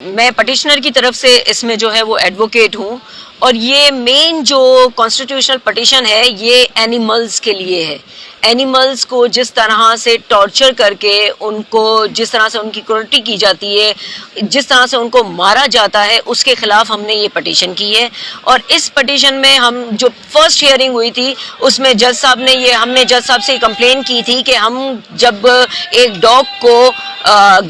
میں پٹیشنر کی طرف سے اس میں جو ہے وہ ایڈوکیٹ ہوں، اور یہ مین جو کانسٹیٹیوشنل پٹیشن ہے یہ اینیملز کے لیے ہے. اینیملز کو جس طرح سے ٹارچر کر کے ان کو جس طرح سے ان کی کرولٹی کی جاتی ہے، جس طرح سے ان کو مارا جاتا ہے، اس کے خلاف ہم نے یہ پٹیشن کی ہے. اور اس پٹیشن میں ہم جو فرسٹ ہیئرنگ ہوئی تھی اس میں ہم نے جج صاحب سے کمپلین کی تھی کہ ہم جب ایک ڈاگ کو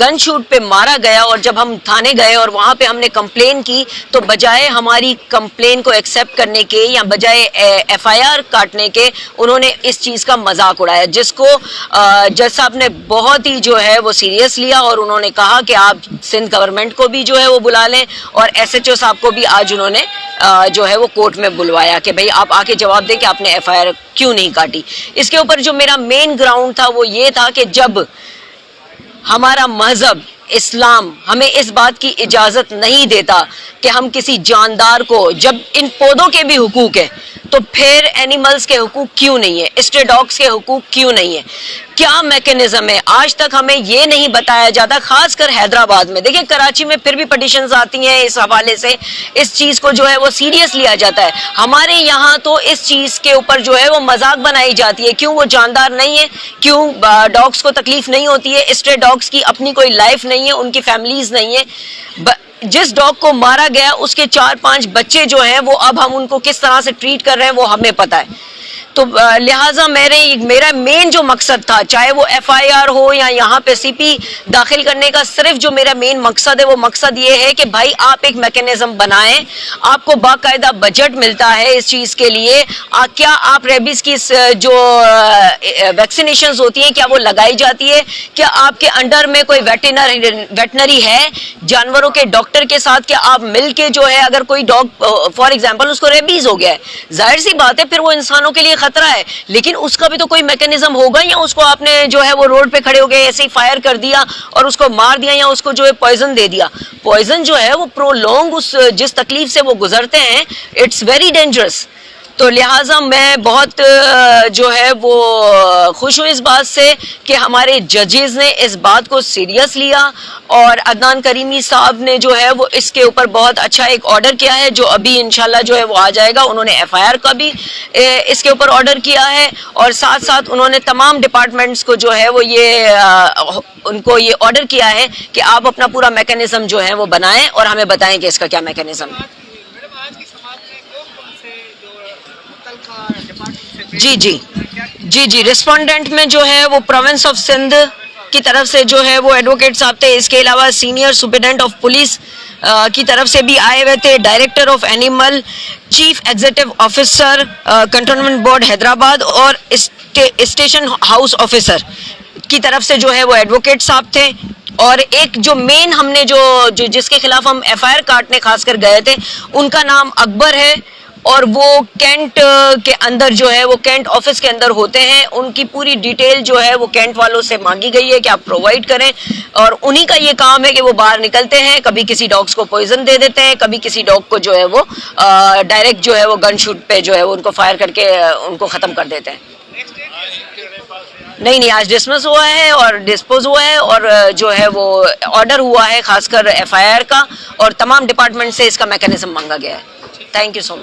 گن شوٹ پہ مارا گیا اور جب ہم تھانے گئے اور وہاں پہ ہم نے کمپلین کی تو بجائے ہماری کمپلین کو ایکسیپٹ کرنے کے یا بجائے ایف آئی آر کاٹنے کے انہوں نے اس چیز کا مذاق اڑایا، جس کو جج صاحب نے بہت ہی جو ہے وہ سیریس لیا، اور انہوں نے کہا کہ آپ سندھ گورنمنٹ کو بھی جو ہے وہ بلا لیں، اور ایس ایچ او صاحب کو بھی آج انہوں نے جو ہے وہ کورٹ میں بلوایا کہ بھئی آپ آ کے جواب دیں کہ آپ نے ایف آئی آر کیوں نہیں کاٹی. اس کے اوپر جو میرا مین گراؤنڈ تھا وہ یہ تھا کہ جب ہمارا مذہب اسلام ہمیں اس بات کی اجازت نہیں دیتا کہ ہم کسی جاندار کو، جب ان پودوں کے بھی حقوق ہیں تو پھر اینیملز کے حقوق کیوں نہیں ہے، اسٹرے ڈاگز کے حقوق کیوں نہیں ہے، کیا میکینزم ہے؟ آج تک ہمیں یہ نہیں بتایا جاتا، خاص کر حیدرآباد میں. دیکھیں کراچی میں پھر بھی پٹیشنز آتی ہیں اس حوالے سے، اس چیز کو جو ہے وہ سیریس لیا جاتا ہے. ہمارے یہاں تو اس چیز کے اوپر جو ہے وہ مذاق بنائی جاتی ہے. کیوں وہ جاندار نہیں ہے؟ کیوں ڈاگز کو تکلیف نہیں ہوتی ہے؟ اسٹرے ڈاگز کی اپنی کوئی لائف نہیں ہے، ان کی فیملیز نہیں ہے. جس ڈاگ کو مارا گیا اس کے 4-5 بچے جو ہیں وہ اب ہم ان کو کس طرح سے ٹریٹ کر رہے ہیں وہ ہمیں پتہ ہے. تو لہٰذا میرا مین جو مقصد تھا، چاہے وہ ایف آئی آر ہو یا یہاں پہ سی پی داخل کرنے کا، صرف جو میرا مین مقصد ہے وہ مقصد یہ ہے کہ بھائی آپ ایک میکینزم بنائیں، آپ کو باقاعدہ بجٹ ملتا ہے اس چیز کے لیے. کیا آپ ریبیز کی جو ویکسینیشنز ہوتی ہیں کیا وہ لگائی جاتی ہے؟ کیا آپ کے انڈر میں کوئی ویٹنری ہے جانوروں کے ڈاکٹر کے ساتھ؟ کیا آپ مل کے جو ہے اگر کوئی ڈاگ فار ایگزامپل اس کو ریبیز ہو گیا ہے، ظاہر سی بات ہے پھر وہ انسانوں کے لیے خطرہ ہے، لیکن اس کا بھی تو کوئی میکینزم ہوگا، یا اس کو آپ نے جو ہے وہ روڈ پہ کھڑے ہو گئے ایسے ہی فائر کر دیا اور اس کو مار دیا، یا اس کو جو ہے پوائزن دے دیا. پوائزن جو ہے وہ پرولونگ جس تکلیف سے وہ گزرتے ہیں اٹس ویری ڈینجرس. تو لہٰذا میں بہت جو ہے وہ خوش ہوں اس بات سے کہ ہمارے ججز نے اس بات کو سیریس لیا، اور عدنان کریمی صاحب نے جو ہے وہ اس کے اوپر بہت اچھا ایک آرڈر کیا ہے جو ابھی انشاءاللہ جو ہے وہ آ جائے گا. انہوں نے ایف آئی آر کا بھی اس کے اوپر آرڈر کیا ہے، اور ساتھ ساتھ انہوں نے تمام ڈپارٹمنٹس کو جو ہے وہ ان کو یہ آرڈر کیا ہے کہ آپ اپنا پورا میکینزم جو ہے وہ بنائیں اور ہمیں بتائیں کہ اس کا کیا میکینزم ہے. جی ریسپونڈنٹ میں جو ہے وہ پروونس آف سندھ کی طرف سے جو ہے وہ ایڈوکیٹ صاحب تھے. اس کے علاوہ سینئر سپرنٹینڈنٹ آف پولیس کی طرف سے بھی آئے ہوئے تھے، director of animal, chief executive officer cantonment board Hyderabad, اور اسٹیشن ہاؤس آفیسر کی طرف سے جو ہے وہ ایڈوکیٹ صاحب تھے. اور ایک جو مین ہم نے جس کے خلاف ہم ایف آئی آر کاٹنے خاص کر گئے تھے ان کا نام اکبر ہے، اور وہ کینٹ کے اندر جو ہے وہ کینٹ آفس کے اندر ہوتے ہیں. ان کی پوری ڈیٹیل جو ہے وہ کینٹ والوں سے مانگی گئی ہے کہ آپ پرووائڈ کریں، اور انہی کا یہ کام ہے کہ وہ باہر نکلتے ہیں، کبھی کسی ڈاگس کو پوائزن دے دیتے ہیں، کبھی کسی ڈاگ کو جو ہے وہ ڈائریکٹ جو ہے وہ گن شوٹ پہ جو ہے وہ ان کو فائر کر کے ان کو ختم کر دیتے ہیں. نہیں آج ڈسمس ہوا ہے اور ڈسپوز ہوا ہے، اور جو ہے وہ آرڈر ہوا ہے خاص کر ایف آئی آر کا، اور تمام ڈپارٹمنٹ سے اس کا میکینزم مانگا گیا ہے. Thank you so much.